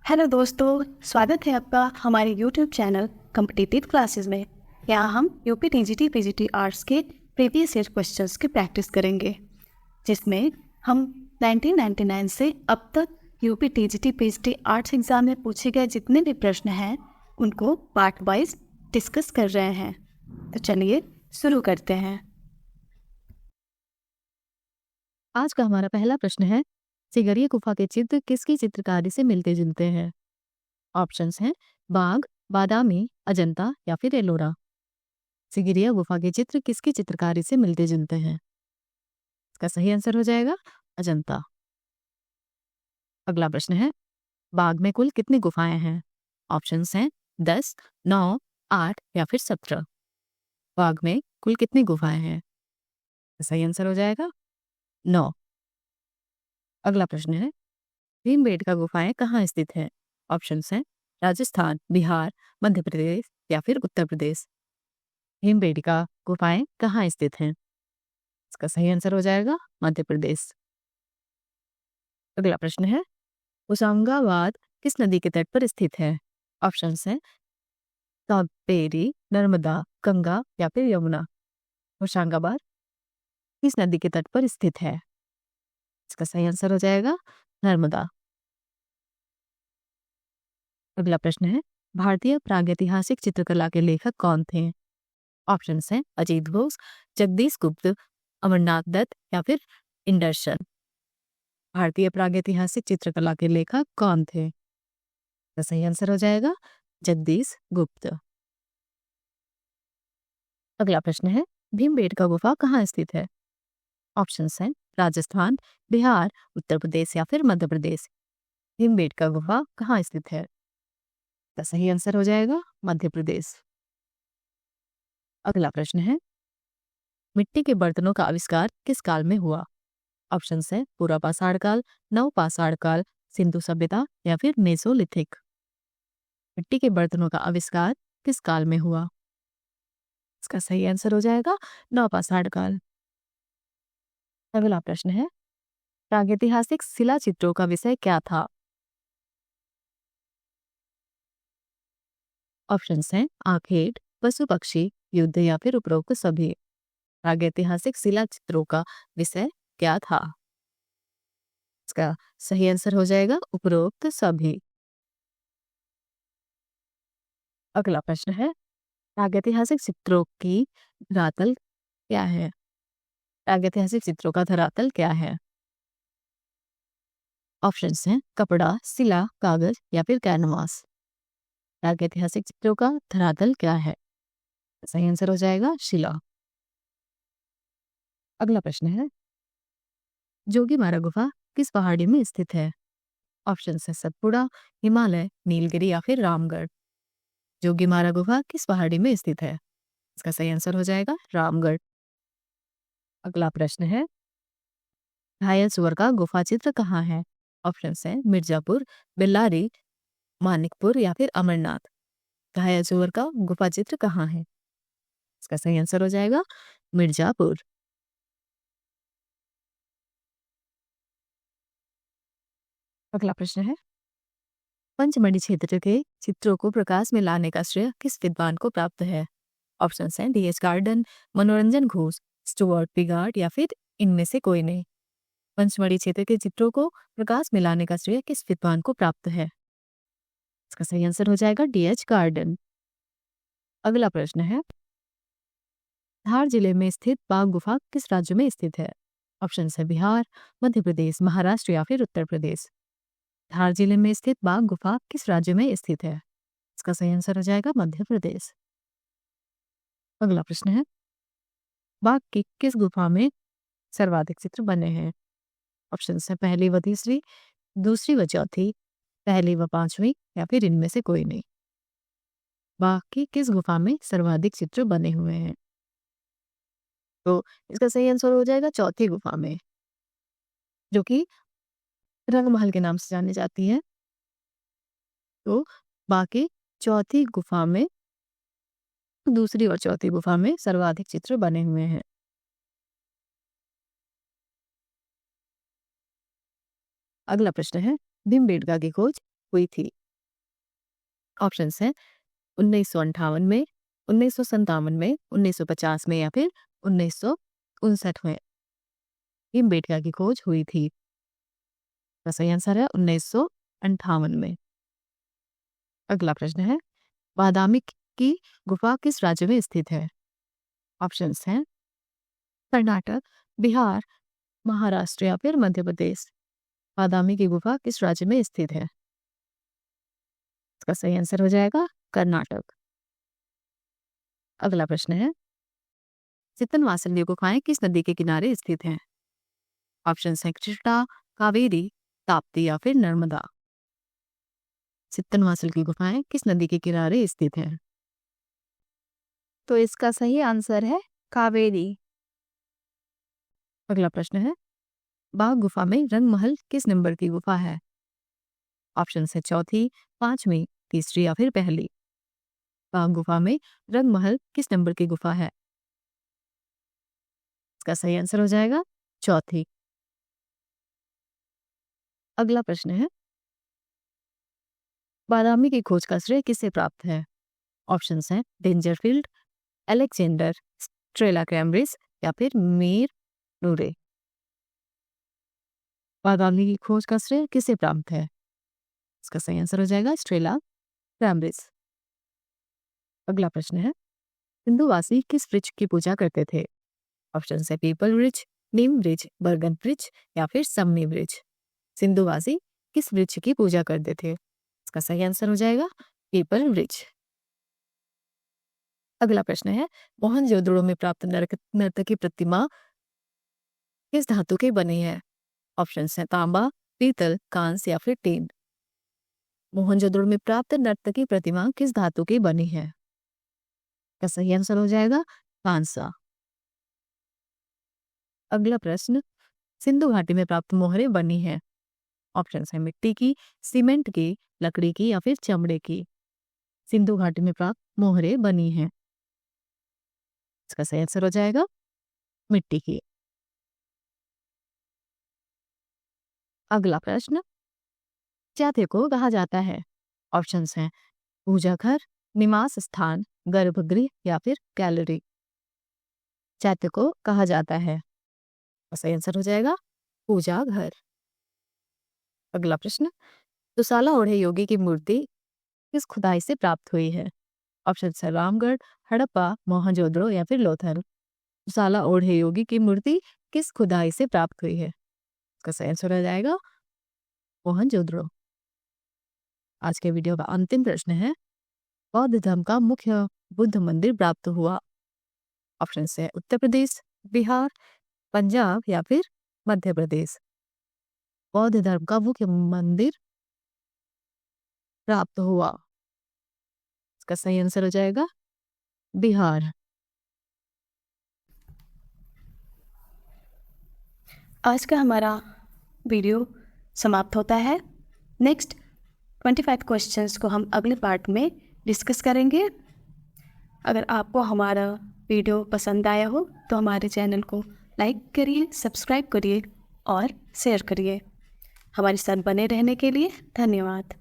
Hello दोस्तों, स्वागत है आपका हमारे यूट्यूब चैनल कॉम्पिटिटिव क्लासेस में। यहाँ हम यूपी टीजीटी पीजीटी आर्ट्स के प्रीवियस ईयर क्वेश्चंस की प्रैक्टिस करेंगे, जिसमें हम 1999 से अब तक UP TGT PGT arts exam में पूछे गए जितने भी प्रश्न हैं उनको पार्ट वाइज डिस्कस कर रहे हैं। तो चलिए शुरू करते हैं। आज का हमारा पहला प्रश्न है, सिगरिया गुफा के चित्र किसकी चित्रकारी से मिलते जुलते हैं? ऑप्शंस हैं बाघ, बादामी, अजंता या फिर एलोरा। सिगरिया गुफा के चित्र किसकी चित्रकारी से मिलते जुलते हैं? इसका सही आंसर हो जाएगा अजंता। अगला प्रश्न है, बाघ में कुल कितनी गुफाएं हैं? ऑप्शंस हैं 10, 9, 8 या फिर 17। बाघ में कुल कितनी गुफाएं हैं? सही आंसर हो जाएगा 9। अगला प्रश्न है, भीमबेटका गुफाएं कहाँ स्थित है? ऑप्शंस हैं राजस्थान, बिहार, मध्य प्रदेश या फिर उत्तर प्रदेश। भीमबेटका गुफाएं कहाँ स्थित हैं? इसका सही आंसर हो जाएगा मध्य प्रदेश। अगला प्रश्न है, होशंगाबाद किस नदी के तट पर स्थित है? ऑप्शंस हैं कावेरी, नर्मदा, गंगा या फिर यमुना। होशंगाबाद किस नदी के तट पर स्थित है? इसका सही आंसर हो जाएगा नर्मदा। अगला प्रश्न है, भारतीय प्रागैतिहासिक चित्रकला के लेखक कौन थे? ऑप्शंस हैं अजीत घोष, जगदीश गुप्त, अमरनाथ दत्त या फिर इंडरसन। भारतीय प्रागैतिहासिक चित्रकला के लेखक कौन थे? तो सही आंसर हो जाएगा जगदीश गुप्त। अगला प्रश्न है, भीमबेटका गुफा कहाँ स्थित है? ऑप्शंस हैं राजस्थान, बिहार, उत्तर प्रदेश या फिर मध्य प्रदेश। भीमबेटका गुफा कहाँ स्थित है? तो सही आंसर हो जाएगा मध्य प्रदेश। अगला प्रश्न है, मिट्टी के बर्तनों का आविष्कार किस काल में हुआ? ऑप्शंस हैं पूर्व पाषाण काल, नव पाषाण काल, सिंधु सभ्यता या फिर मेसोलिथिक। मिट्टी के बर्तनों का आविष्कार किस काल में हुआ? इसका सही आंसर हो जाएगा नव पाषाण काल। अगला प्रश्न है, प्रागैतिहासिक शिला चित्रों का विषय क्या था? ऑप्शंस हैं आखेट, पशु पक्षी, युद्ध या फिर उपरोक्त सभी। प्रागैतिहासिक शिला चित्रों का विषय क्या था? इसका सही आंसर हो जाएगा उपरोक्त सभी। अगला प्रश्न है, प्रागैतिहासिक चित्रों की धरातल क्या है? प्रागैतिहासिक चित्रों का धरातल क्या है? ऑप्शंस हैं कपड़ा, शिला, कागज या फिर कैनवास। प्रागैतिहासिक चित्रों का धरातल क्या है? सही आंसर हो जाएगा शिला। अगला प्रश्न है, जोगीमारा गुफा किस पहाड़ी में स्थित है? ऑप्शंस है सतपुड़ा, हिमालय, नीलगिरी या फिर रामगढ़। जोगीमारा गुफा किस पहाड़ी में स्थित है? इसका सही आंसर हो जाएगा रामगढ़। अगला प्रश्न है, घायल सुअर का गुफा चित्र कहाँ है? ऑप्शंस हैं मिर्जापुर, बेल्लारी, मानिकपुर या फिर अमरनाथ। घायल सुअर का गुफा चित्र कहाँ है? इसका सही आंसर हो जाएगा मिर्जापुर। अगला प्रश्न है, पंचमढ़ी क्षेत्र के चित्रों को प्रकाश में लाने का श्रेय किस विद्वान को प्राप्त है? ऑप्शंस हैं डी.एच. गार्डन, मनोरंजन घोष, स्टुअर्ट पिगार्ड या फिर इनमें से कोई नहीं। पंचमढ़ी क्षेत्र के चित्रों को प्रकाश में लाने का श्रेय किस विद्वान को प्राप्त है? इसका सही आंसर हो जाएगा डी.एच. गार्डन। अगला प्रश्न है, धार जिले में स्थित बाघ गुफा किस राज्य में स्थित है? ऑप्शन है बिहार, मध्य प्रदेश, महाराष्ट्र या फिर उत्तर प्रदेश। धार जिले में स्थित बाघ गुफा किस राज्य में स्थित है? इसका सही आंसर हो जाएगा मध्य प्रदेश। अगला प्रश्न है, बाघ की किस गुफा में सर्वाधिक चित्र बने हैं? ऑप्शन है पहली व तीसरी, दूसरी व चौथी, पहली व पांचवी या फिर इनमें से कोई नहीं। बाघ की किस गुफा में सर्वाधिक चित्र बने हुए हैं? तो इसका सही आंसर हो जाएगा चौथी गुफा में, जो कि रंगमहल के नाम से जानी जाती है। तो बाकी चौथी गुफा में, दूसरी और चौथी गुफा में सर्वाधिक चित्र बने हुए हैं। अगला प्रश्न है, भीमबेटका की खोज हुई थी? ऑप्शंस हैं 1958 में, 1957 में, 1950 में या फिर 1959 में भीमबेटका की खोज हुई थी। तो सही आंसर है 1958 में। अगला प्रश्न है बादामी की गुफा किस राज्य में स्थित है? ऑप्शंस हैं कर्नाटक, बिहार, महाराष्ट्र या फिर मध्य प्रदेश। बादामी की गुफा किस राज्य में स्थित है? इसका सही आंसर हो जाएगा कर्नाटक। अगला प्रश्न है चित्तनवासल की गुफाएं किस नदी के किनारे स्थित हैं? ऑप्शंस हैं कृष्णा, कावेरी, ताप्ती या फिर नर्मदा। चित्तनवासल की गुफाएं किस नदी के किनारे स्थित हैं? तो इसका सही आंसर है कावेरी। अगला प्रश्न है बाघ गुफा में रंगमहल किस नंबर की गुफा है? ऑप्शन है चौथी, पांचवी, तीसरी या फिर पहली। बाघ गुफा में रंगमहल किस नंबर की गुफा है? इसका सही आंसर हो जाएगा चौथी। अगला प्रश्न है बादामी की खोज का श्रेय किससे प्राप्त है? ऑप्शंस हैं डेंजरफील्ड, अलेक्जेंडर, स्ट्रेला कैम्ब्रिज या फिर मीर नूरे। बादामी की खोज का श्रेय किससे प्राप्त है? इसका सही आंसर हो जाएगा स्ट्रेला कैम्ब्रिज। अगला प्रश्न है सिंधुवासी किस वृक्ष की पूजा करते थे? ऑप्शन है पीपल वृक्ष, नीम वृक्ष, बरगद वृक्ष या फिर सम्मी वृक्ष। सिंधुवासी किस वृक्ष की पूजा करते थे? इसका सही आंसर हो जाएगा पीपल वृक्ष। अगला प्रश्न है मोहनजोदड़ो में प्राप्त नर्तकी प्रतिमा किस धातु के बनी है? ऑप्शन है तांबा, पीतल, कांस या फिर टीन। मोहनजोदड़ो में प्राप्त नर्तकी प्रतिमा किस धातु की बनी है? का सही आंसर हो जाएगा कांसा। अगला प्रश्न सिंधु घाटी में प्राप्त मोहरें बनी है। ऑप्शन है मिट्टी की, सीमेंट की, लकड़ी की या फिर चमड़े की। सिंधु घाटी में प्राप्त मोहरें बनी हैं। इसका सही आंसर हो जाएगा मिट्टी की। अगला प्रश्न चैत्य को कहा जाता है? ऑप्शंस हैं पूजा घर, निवास स्थान, गर्भगृह या फिर गैलरी। चैत्य को कहा जाता है, सही आंसर हो जाएगा पूजा घर। अगला प्रश्न दुसाला ओढ़े योगी की मूर्ति किस खुदाई से प्राप्त हुई है? ऑप्शन है रामगढ़, हड़प्पा, मोहनजोदड़ो या फिर लोथल। दुसाला ओढ़े योगी की मूर्ति किस खुदाई से प्राप्त हुई है? इसका सही आंसर हो जाएगा मोहनजोदड़ो। आज के वीडियो का अंतिम प्रश्न है बौद्ध धर्म का मुख्य बुद्ध मंदिर प्राप्त हुआ? ऑप्शन है उत्तर प्रदेश, बिहार, पंजाब या फिर मध्य प्रदेश। बौद्ध धर्म का मुख्य मंदिर प्राप्त हुआ, इसका सही आंसर हो जाएगा बिहार। आज का हमारा वीडियो समाप्त होता है। नेक्स्ट 25 क्वेश्चंस को हम अगले पार्ट में डिस्कस करेंगे। अगर आपको हमारा वीडियो पसंद आया हो तो हमारे चैनल को लाइक करिए, सब्सक्राइब करिए और शेयर करिए। हमारे साथ बने रहने के लिए धन्यवाद।